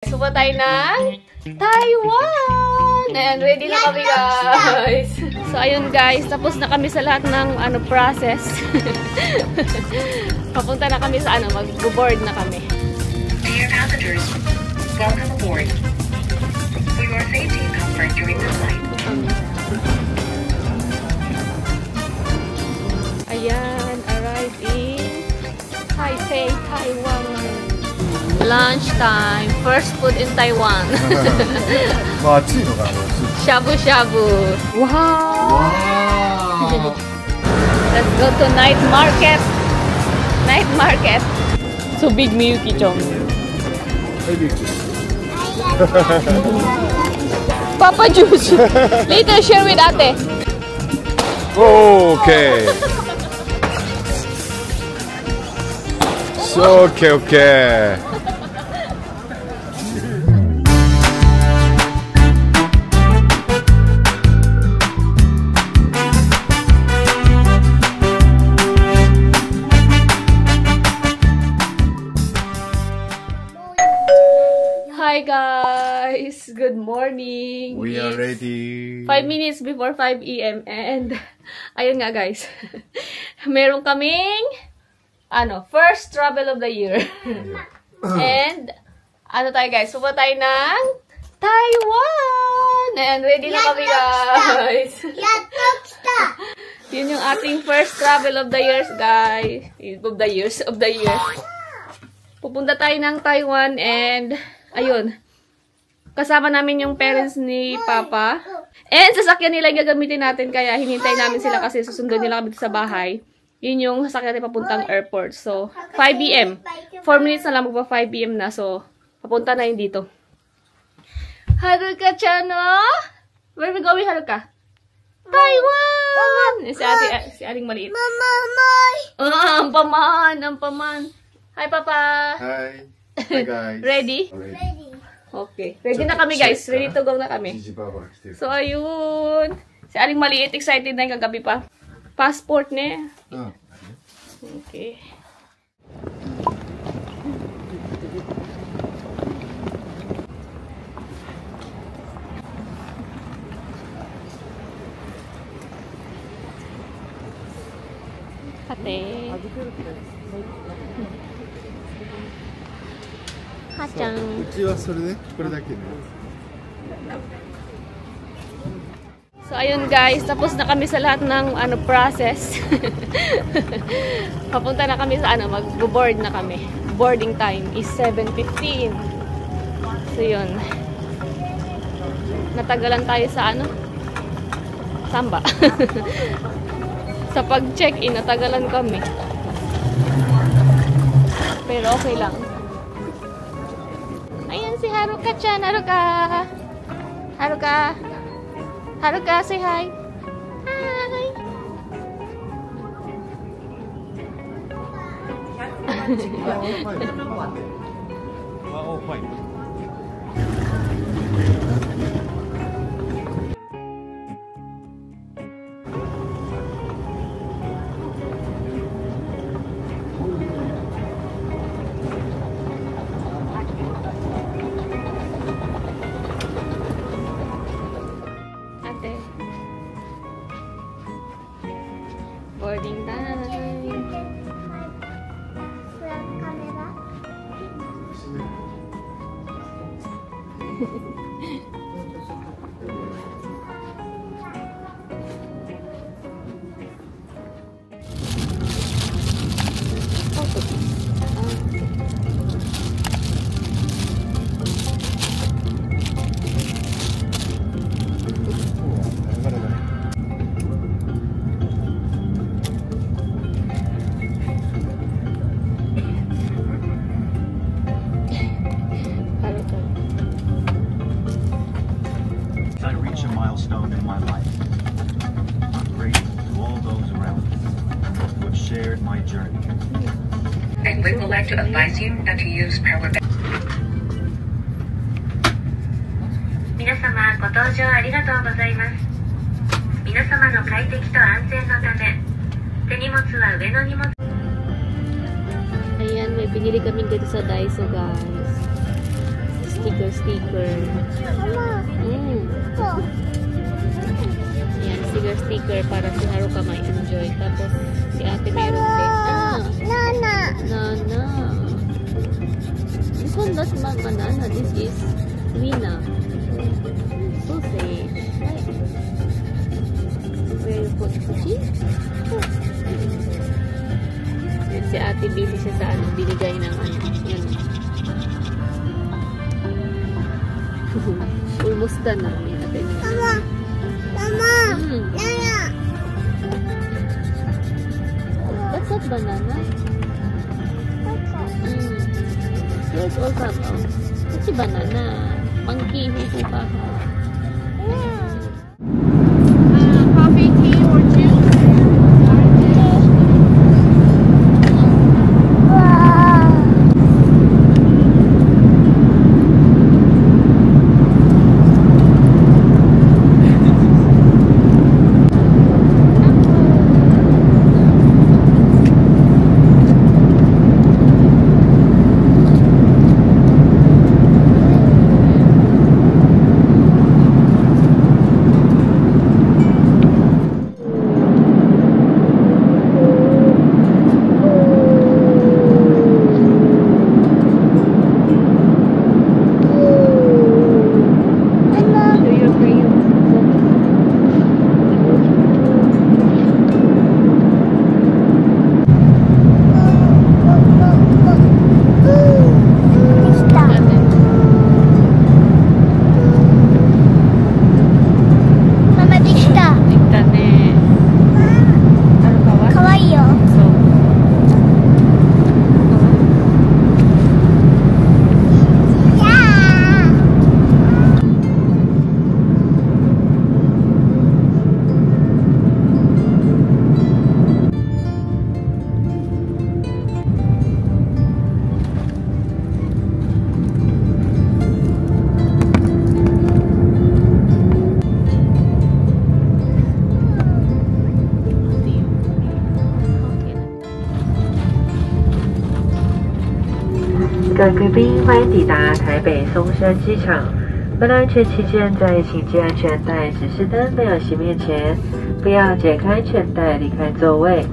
Suba tayo ng Taiwan! Ayan, ready na kami guys. So ayun guys, tapos na kami sa lahat ng process. Papunta na kami sa mag-board na kami. Dear passengers, welcome aboard. For your safety and comfort during the flight. Ayan, arrived in Taipei, Taiwan. Lunch time. First food in Taiwan. Shabu-shabu. Wow! Let's go to night market. Night market. So big Miyuki-chong. Papa juice. Later share with ate. Okay. So okay. Hi guys! Good morning! We are ready. 5 minutes before 5 AM and ayun nga guys. Meron kaming first travel of the year. And tayo guys, suba tayo ng Taiwan! And ready na kami guys. Yun yung ating first travel of the years guys. Of the year. Pupunta tayo ng Taiwan and ayun, kasama namin yung parents ni Papa. And sasakyan nila yung gagamitin natin, kaya hinintay namin sila kasi susundan nila kami sa bahay. Yun yung sasakyan natin papuntang airport. So, 5 PM. 4 minutes na lang magpa 5 PM na. So, papunta na yun dito. Haruka-chan, no? Where are we going, Haruka? Taiwan! Si Aling maliit. Ang paman. Hi, Papa! Hi. Hi guys. Ready? Ready. Okay. Ready na kami guys. Ready to go na kami. So, ayun. Si Aling maliit. Excited na yung kagabi pa. Passport niya. Okay. Ate. Hachan. So ayun guys, tapos na kami sa lahat ng process. Papunta na kami sa mag-board na kami. Boarding time is 7:15. So yun. Natagalan tayo sa Samba. Sa pag-check-in, natagalan kami. Pero okay lang. Ayan si Haruka-chan. Haruka, say hi. Hi. Boarding time. Milestone in my life. I'm grateful to all those around me who have shared my journey. And we would like to advise you not to use power bank. 皆様ご搭乗ありがとうございます。皆様の快適と安全のため、手荷物は上の荷物。Ayan, may binili kami dito sa Daiso, guys. Sticker. Yan, sticker para si Haruka may enjoy. Tapos si ate meron din. Nana. This one not banana. This is Lina. Sausage. Very good. Yan, si ate busy siya sa ano, binigay ng ano. Yan. Almost done na. Yan, ate. Mama! That's not banana. Yes, all kakao. Kasi banana. Monkey, huhu ka. Coffee, tea, or juice?各位贵宾，欢迎抵达台北松山机场。为了安全起见，在请系安全带指示灯没有熄灭前，不要解开安全带离开座位。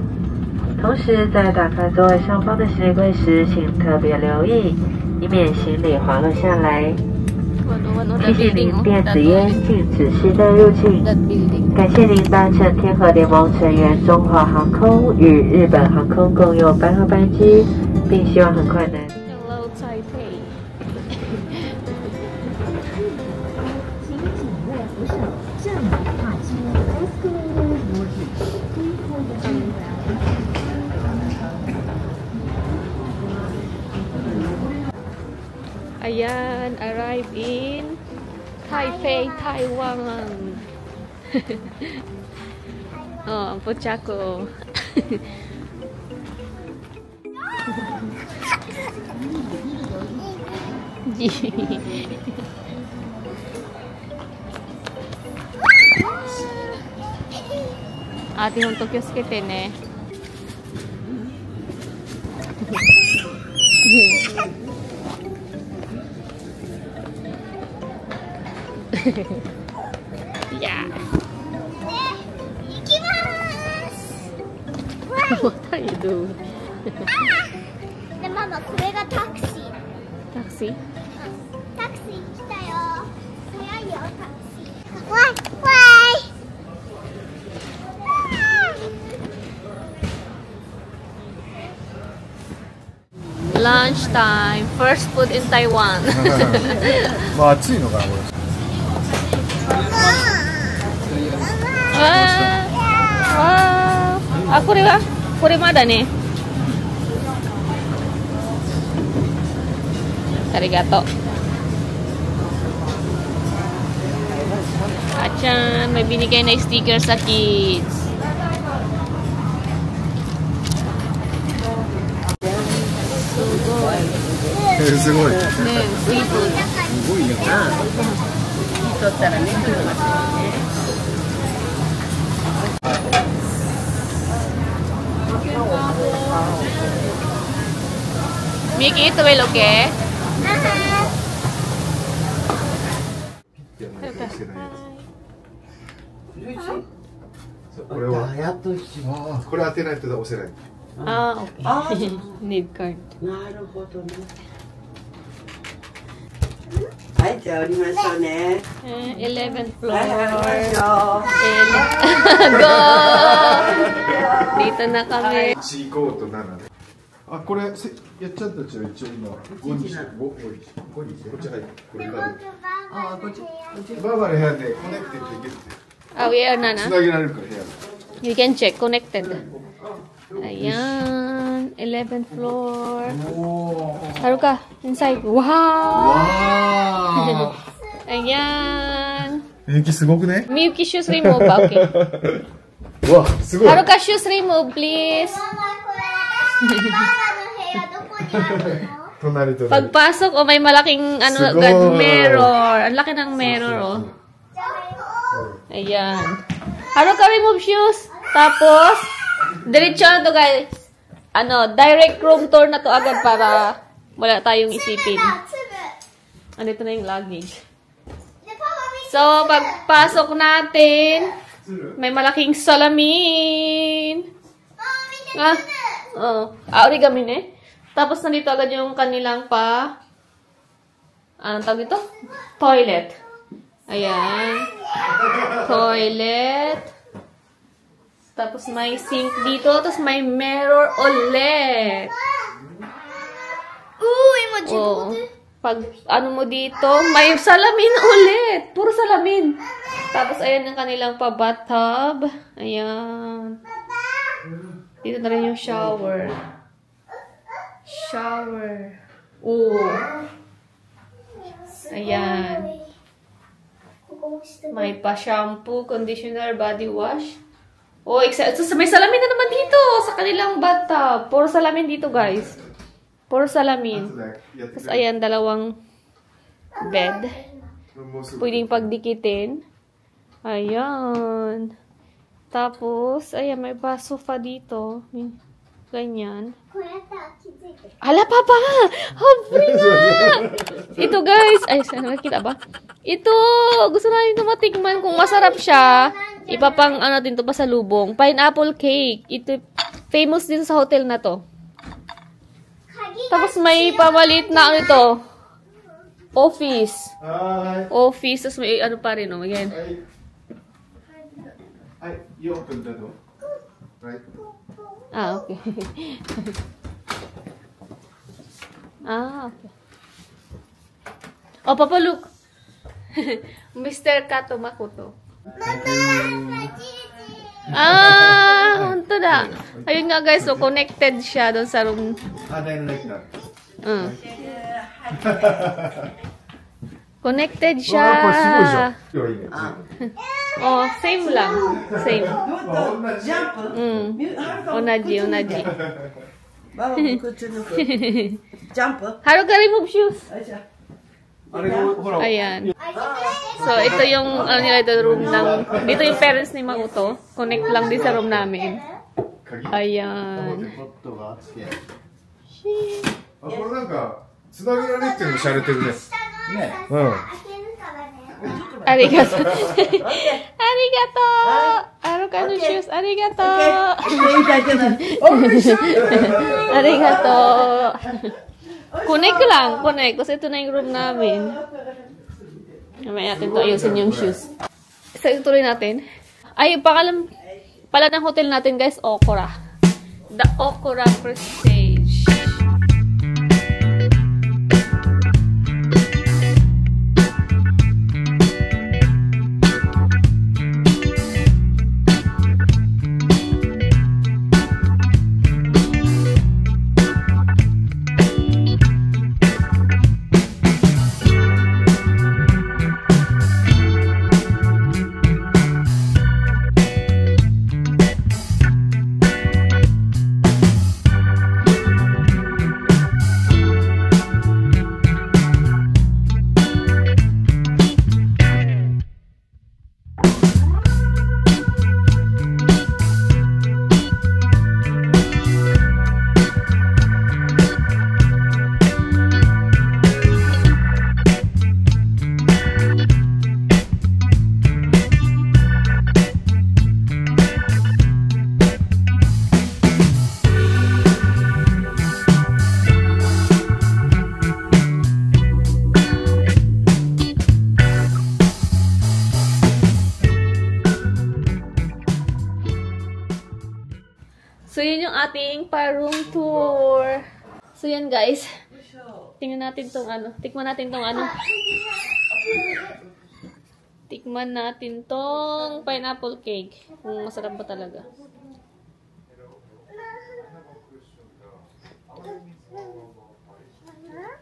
同时，在打开座位上方的行李柜时，请特别留意，以免行李滑落下来。提醒您，电子烟禁止携带入境。感谢您搭乘天河联盟成员中华航空与日本航空共用8号班机，并希望很快能。Hello, Taipei. ，Ayan, arrive in Taipei, Taiwan. Oh, ang Pochako. Ate, honto kiyosuke ne. Yeah. What are you doing? で、ママ、これがタクシー。Taxi? タクシー来たよ。早いよ、タクシー。わい、わい。Lunch time. First food in Taiwan. まあ暑いのかなこれ。わー。あ、これは？これまだね。Arigato. Achan, may binigay na sticker sa kids. So すごい。ね、スイート。すごいね。取ったらね、取れますよね。Miki, ito will okay? これはやっと引きああこれ当てないと押せない。Ah, okay. Need card. なるほどね。はい、じゃあ降りましょうね。11th floor. はい、降りましょう。Go! Dito na kami. 1行と7で。あ、これやっちゃんたちは一応今5にして5にしてこっち入ってこれがあ、こっち。バーバの部屋でコネクテッドできるって Ah, we are na つ na. なげられるから部屋 You can check. Connected. Ayan. 11th floor. おお Haruka, inside. Wow! わ Ayan. ー人気すごくね Miyuki shoes remove. Okay. うわすごい Haruka shoes remove, please. 隣と Pagpasok, oh, may malaking ano, Siguro. God, mirror. Ang laki ng mirror, oh. Ayan. Haruka remove shoes. Tapos, diretso na to, guys. Ano, direct room tour na to agad para wala tayong isipin. Andito na yung luggage. So, pagpasok natin, may malaking salamin. Origami ne. Tapos, nandito agad yung kanilang anong tawag ito? Toilet. Ayan. Toilet. Tapos, may sink dito. Tapos, may mirror ulit. Oh. Pag, ano mo dito, may salamin ulit. Puro salamin. Tapos, ayan yung kanilang bathtub. Ayan. Dito na rin yung shower. Shower. Oh. Ayan. May pa-shampoo, conditioner, body wash. Oh, so, may salamin na naman dito sa kanilang bathtub. Puro salamin dito, guys. Puro salamin. Tapos, ayan, dalawang bed. Pwedeng pagdikitin. Ayan. Tapos, ayan, may sofa dito. Ganyan. Hala, papa! Hopefully nga! Ito, guys. Ay, nakikita ba? Ito! Gusto namin ito matikman. Kung masarap siya, ipapang, ano din to pa sa lubong. Pineapple cake. Ito, famous din sa hotel na to. Tapos, may pamalit na, ano ito? Office. Office. Tapos, may, ano pa rin, oh. Again. You open the door. Right? Ah, okay. Okay. Oh, Papa, look. Mr. Kato Makoto. Ito na. Ayun nga, guys. So, connected siya doon sa room. Then like that. Connected siya. Oh, same lang. Same. Onaji. Haruka remove shoes. Ayan. So, ito yung, ano nila, ito room ng, dito yung parents ni Makoto. Connect lang din sa room namin. Ayan. これなんかつなげられるっていうのも洒落てるね。ね。うん。ありがとう。ありがとう。アルカのシュース、ありがとう。ありがとう。Connect lang. Connect. Kasi ito na yung room namin. Mamaya natin ito ayusin yung shoes. So, ituloy natin. Ay, pangalan pala ng hotel natin, guys, Okura. The Okura Prestige. ating pa-room tour. So, yan guys. Tingnan natin tong ano. Tikman natin tong ano. Tikman natin tong pineapple cake. Kung masarap ba talaga.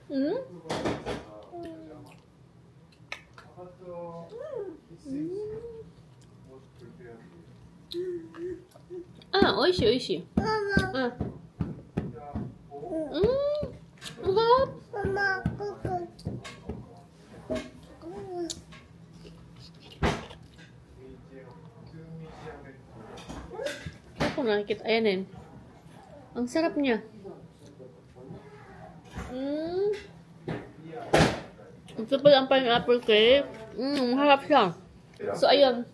Hmm? Ah, oishi, oishi. Ah. Sarap. Ako nakikita, ayan eh. Ang sarap niya. Ito pala ang pineapple cake. Harap siya. So, ayun.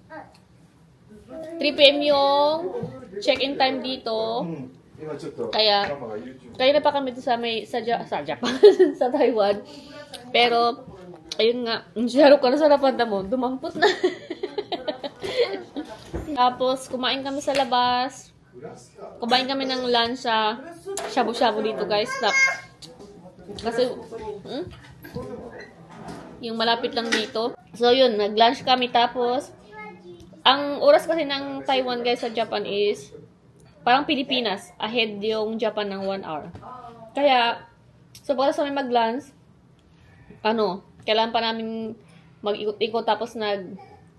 3 PM yung check-in time dito. Kaya na pa kami dito sa Japan, sa Taiwan. Pero, ayun nga, siyaro ka na sa napanda mo, dumampot na. Tapos, kumain kami sa labas. Kumain kami ng lunch sa shabu-shabu dito, guys. Kasi, yung malapit lang dito. So, yun, nag-lunch kami. Tapos, ang oras kasi ng Taiwan, guys, sa Japan is parang Pilipinas. Ahead yung Japan ng 1 hour. Kaya, so, pagkatapos kami mag-lunch, kailangan pa namin mag-ikot-ikot. Tapos,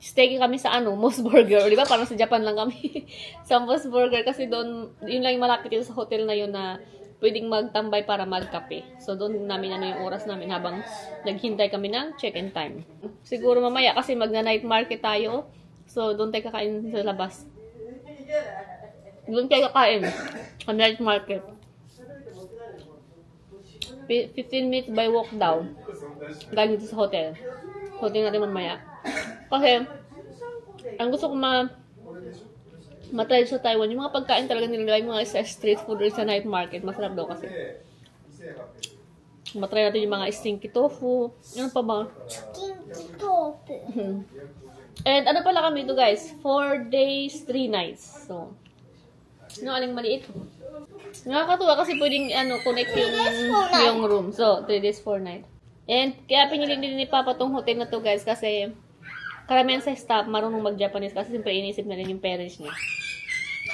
stay kami sa Moss Burger. Di ba? Parang sa Japan lang kami. Sa Moss Burger. Kasi doon, yun lang yung malapit dito sa hotel na yun na pwedeng magtambay para magkape. So, doon namin yung oras namin habang naghintay kami ng check-in time. Siguro mamaya kasi magna-night market tayo. So, doon tayo kakain sa labas. Doon tayo kakain. Sa night market. 15 minutes by walk down. Galing dito sa hotel. Hotel natin mamaya. Kasi, ang gusto ko matry sa Taiwan, yung mga pagkain talaga nila, yung mga street food or sa night market, masarap daw kasi. Matry natin yung mga stinky tofu. Ano pa ba? Stinky tofu. And ano pala kami dito guys? 4 days, 3 nights. So, aling maliit. Nakakatuwa kasi pwedeng connect yung room. So, 3 days, 4 nights. And kaya pinili din ni Papa tong hotel na to guys kasi karamihan sa staff marunong mag-Japanese kasi siyempre inisip na rin yung parents niya.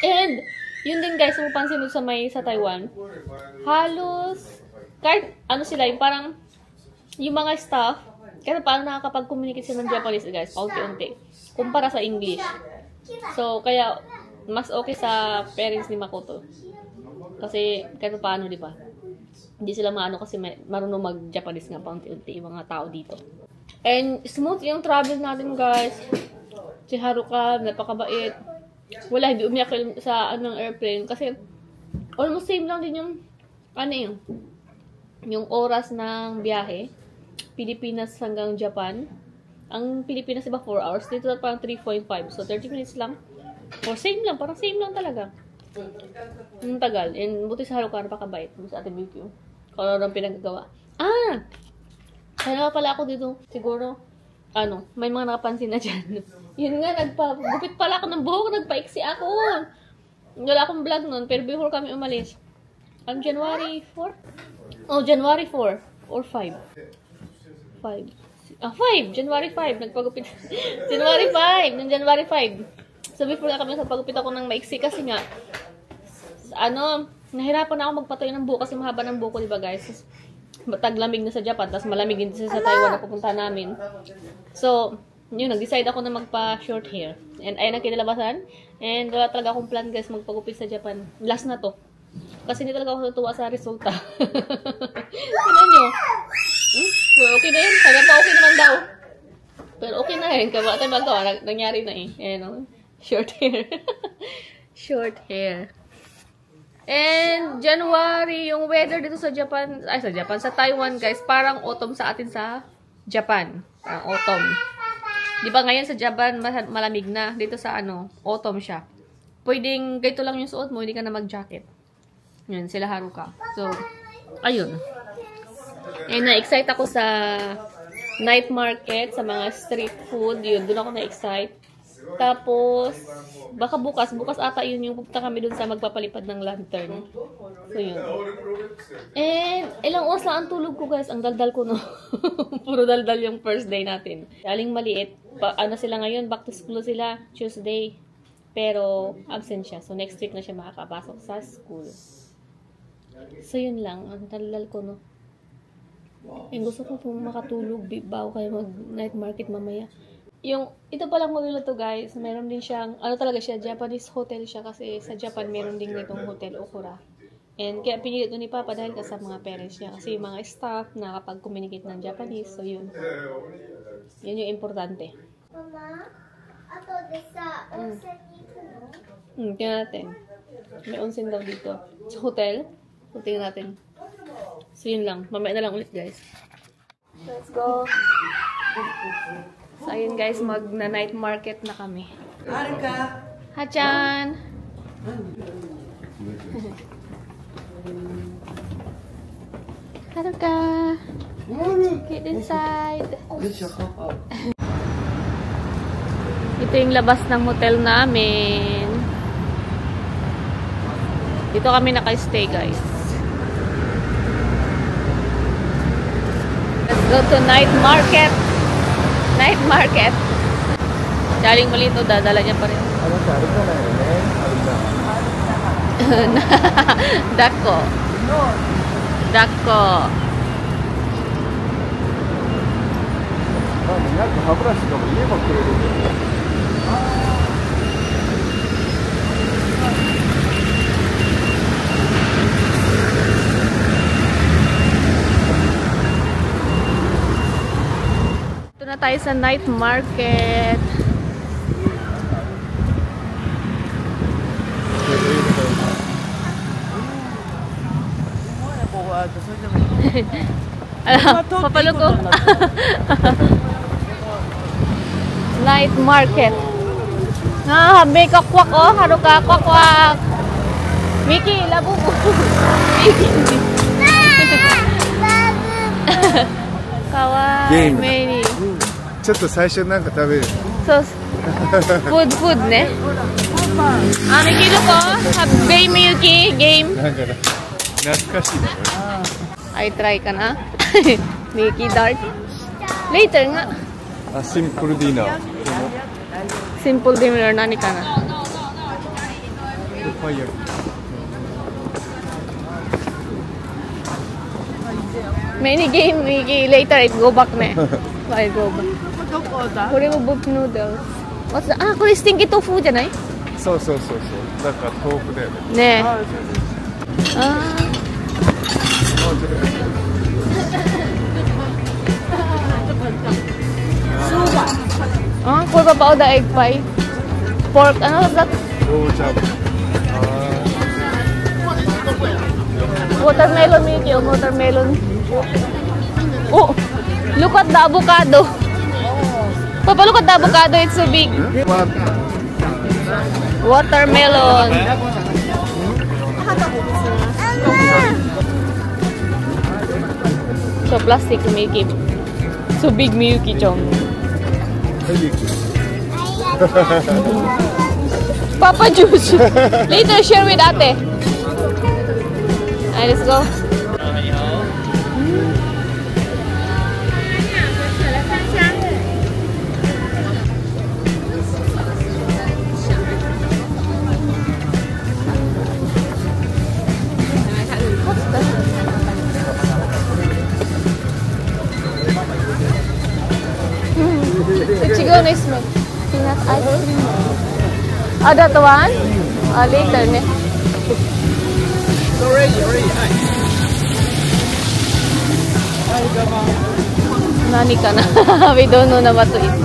And yun din guys, mapansin mo sa Taiwan, halos kahit sila yung parang yung mga staff kasi parang nakakapag-communicate sila ng Japanese guys, paunti-unti kumpara sa English. So kaya mas okay sa parents ni Makoto kasi kahit paano, di ba? Hindi sila kasi marunong mag-Japanese nga paunti-unti yung mga tao dito. And smooth yung travel natin guys. Si Haruka, napakabait. Wala, hindi umiyak sa airplane. Kasi almost same lang din yung yung oras ng biyahe. Pilipinas hanggang Japan. Ang Pilipinas iba 4 hours. Dito parang 3.5. So 30 minutes lang. Or same lang. Parang same lang talaga. Ang tagal. And buti sa Haruka, napakabait. Sa ating video. Kung ano nang pinagagawa. Kaya pala ako dito. Siguro, may mga nakapansin na dyan. Yun nga, gupit pala ako ng buhok. Nagpaiksi ako. Wala akong vlog nun. Pero before kami umalis. January 4? Oh, January 4. Or 5. 5. 5. January 5. Nagpagupit. January 5. Nung January 5. So, before nga kami nagpagupit ako ng maiksi kasi nga, nahirapan ako magpatuloy ng buhok kasi mahaba ng buhok, diba guys? Taglamig na sa Japan, tapos malamig din sa Taiwan na pupunta namin. So, yun, nag-decide ako na magpa-short hair. And ayun ang kinalabasan. And wala talaga akong plan guys magpagupit sa Japan. Last na to. Kasi hindi talaga ako natuwa sa resulta. Tignan nyo. Well, okay na yun. Kaya pa okay naman daw. Pero okay na yun. Kaya tayo magawa. Nangyari na eh. Ayan, short hair. Short hair. And January, yung weather dito sa Japan, sa Taiwan guys, parang autumn sa atin sa Japan. Parang autumn. Di ba ngayon sa Japan, malamig na. Dito sa autumn siya. Pwedeng ganito lang yung suot mo, hindi ka na mag-jacket. Yun, sila Haruka. So, ayun. And na-excite ako sa night market, sa mga street food. Yun, doon ako na-excite. Tapos, baka bukas ata yun yung pupunta kami dun sa magpapalipad ng lantern. So, yun. And, ilang oras lang ang tulog ko, guys. Ang daldal ko, no? Puro daldal yung first day natin. Daling maliit. Ano sila ngayon? Back to school sila. Tuesday. Pero, absent siya. So, next week na siya makakapasok sa school. So, yun lang. Ang daldal ko, no? Yung gusto ko pong makatulog bago kayo mag-night market mamaya. Yung, ito palang modelo to guys, meron din siyang, ano talaga siya, Japanese hotel siya kasi sa Japan meron din nitong hotel Okura. And kaya pinilit ni Papa dahil ka sa mga parents niya kasi yung mga staff nakakapag-communicate ng Japanese. So yun. Yun yung importante. Mama, ato de sa onsen ni ikuno? Tingnan natin. May onsen daw dito. Sa hotel. So tingnan natin. So, yun lang. Mamaya na lang ulit, guys. Let's go. So, ayun, guys. Mag-night market na kami. Haruka! Hachan! Haruka! Get inside! Ito yung labas ng hotel namin. Dito kami naka-stay, guys. Go to night market. Night market. Daling malito, dadala niya pa rin. Dako. Dako. Na tayo sa night market. Papaluko. Night market. Habi ka kwak oh, haruka kwak. Miki, labo mo. Kawaii, Mei. ちょっと最初なんか食べる。そう。food ね。Miki ko. Happy Miyuki game. なんか懐かしいね。I try ka na. Miki Dart. Later nga. あ、シンプルディナー。 Simple dinner nani ka na. パイ焼き。 Many game, Miki. Later, I go back na. I go back. Kore mo book noodles. What's that? Ah, kore stinky tofu じゃない? そうそうそうそう。なんか豆腐だよね。ねえ。Ah. Ah, kore pa the egg pie. Pork, ano was that? Watermelon, Miki. Oh, watermelon. Oh, look at the avocado. Papa, look at the avocado. It's so big. Watermelon. So, plastic to make it. So big, Miyuki-chong. Papa juice. Later, share with ate. Alright, let's go. Ichigo no smell. Peanut ice cream. Oh, that one? Later, ne? Already. Nani ka na? We don't know na what to eat.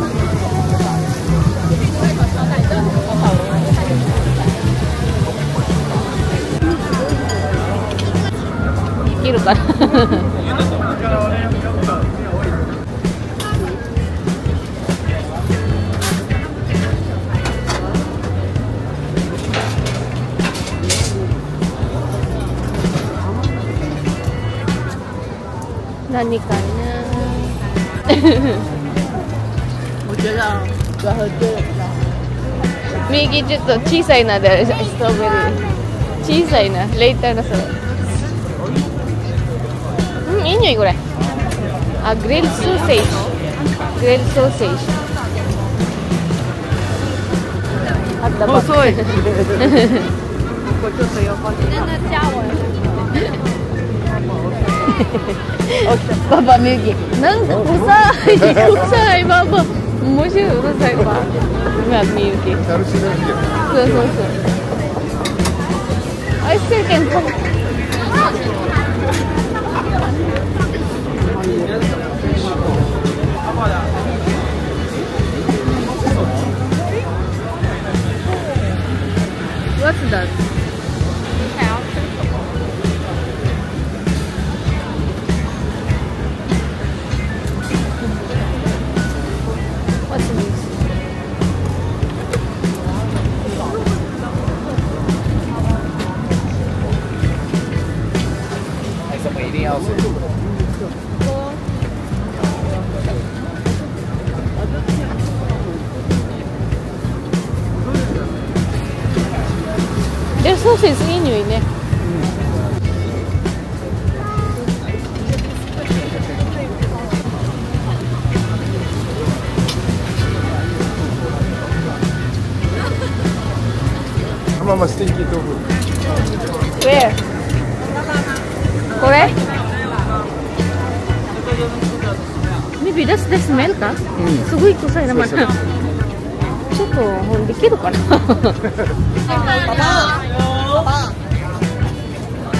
Kiro ka. Nani ka na? 右ちょっと小さいなで、ストロベリー。小さいな。レイターなそれ。うん、いい匂いこれ。あ、グリルソーセージ。グリルソーセージ。あったばっかり。爸爸ミユキなんかうさいうさいパパ面白いうるさいわ今ミユキそうそうそう I still can come What's that? What's this? Anything else? Their sausage いい匂いね。Mama, stinky tofu. Where? これ Maybe that's the smell か、すごい臭いなまだ。ちょっとできるかな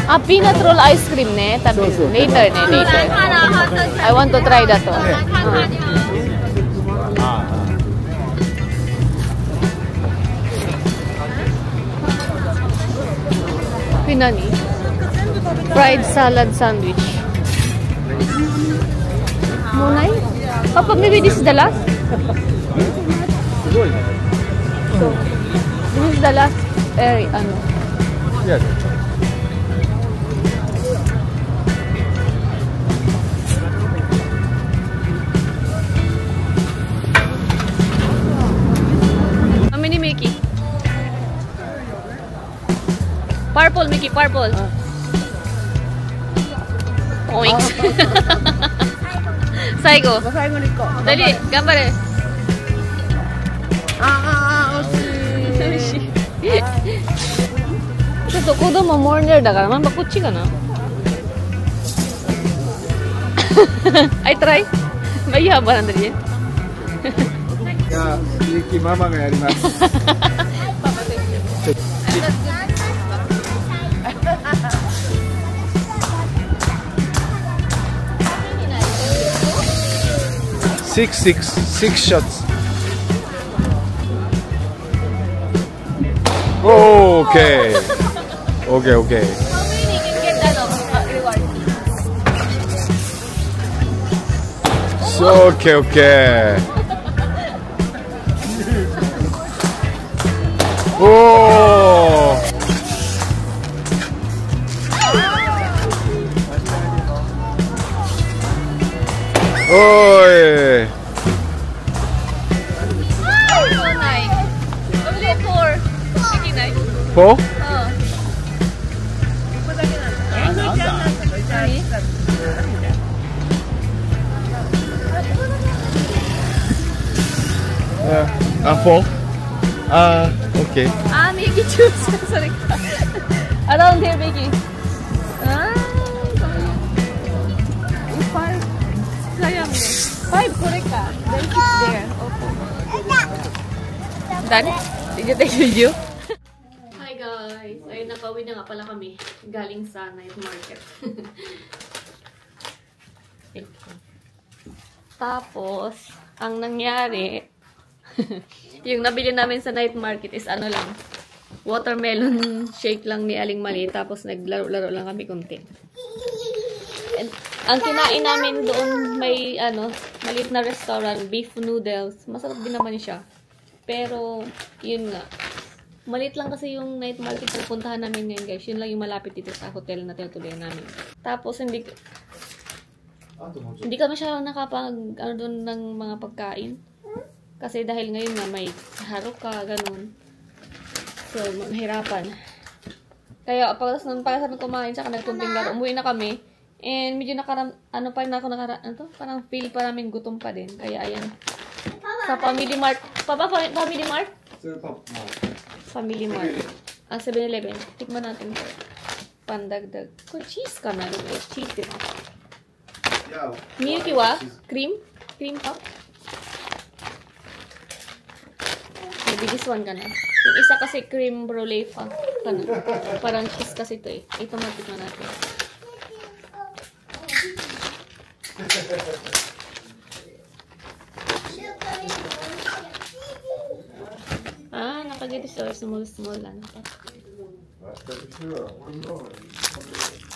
あ、ピーナッツロールアイスクリームね。食べる。Later ね、later. I want to try that one. これ何 Fried salad sandwich. もうない Papa, maybe this is the last? So, this is the last ano? Yes. How many Mickey? Purple, Mickey, purple. Oink. 最後。最後に行こう。Dali, 頑張れ。惜しい。ちょっと子供モーニャルだからまんまこっちかな。I try. May haba na dali. じゃあ、ゆきママがやります。Six shots. Okay. Okay. So, okay. Oh. Oi. Four? Four? Okay. Mickey choose. Sorry. Around here, Mickey. Five. Sayang mo. Five, correct ka. Then six there. Okay. Done? Did you take video? Hi guys. Ayun, nakauwi na nga pala kami. Galing sa night market. Tapos, ang nangyari, yung nabili namin sa night market is ano lang, watermelon shake lang ni Aling Mali. Tapos naglaro-laro lang kami konti. And, ang kinain namin doon may maliit na restaurant, beef noodles. Masarap din naman siya. Pero, yun nga. Maliit lang kasi yung night market na puntahan namin ngayon guys. Yun lang yung malapit dito sa hotel na tinutuloyan namin. Tapos, hindi kami siya nakapag doon ng mga pagkain. Kasi dahil ngayon nga may haruka, ganun. So, mahirapan. Kaya, pagkatapos namin kumain, saka nagkunting laro, umuwi na kami. And medyo parang feel pa namin gutom pa din. Kaya, ayan. Sa Family Mart. Papa, Family Mart? Family Mart. Ang 7-Eleven. Tikman natin ito. Pandagdag. Cheese ka na. Cheese ito. Milky wa? Cream? Cream pa? Maybe this one ka na. Yung isa kasi cream brulee pa. Parang cheese kasi ito eh. Ito matikman natin. Nakagiti small lang.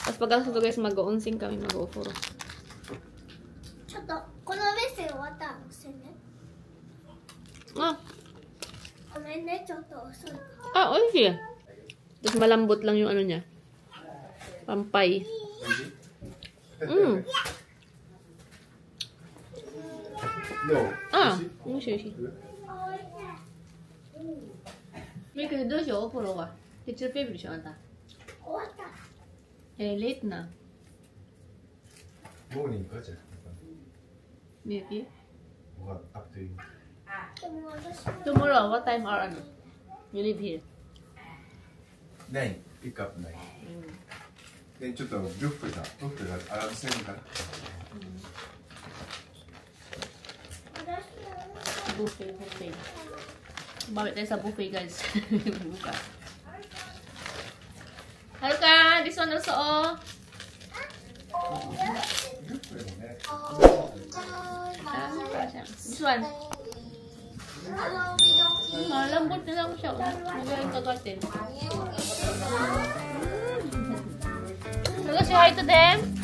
Tapos pag ako guys, mag-unsing kami, mag-ufuro. ちょっとこのメッセージ終わったら押せね。 ごめんね、ちょっと遅い。 Okay. Tapos malambot lang yung ano niya. Pampay. Oishi, oishi. Mika, どうしよう、お風呂は。It's your favorite でしょ、あんた。終わった。late na. モーニングかじゃあ。 Maybe. What up to you? でも私 Tomorrow, what time are you live here? 9 pick up 9でちょっとビュッフェがアラブ戦から Buffet. Bawit tayo sa buffet, guys. Buka. Haruka, this one also, oh. This one. Lambot na lang siya. Magaling kagatin. Hello, say hi to them.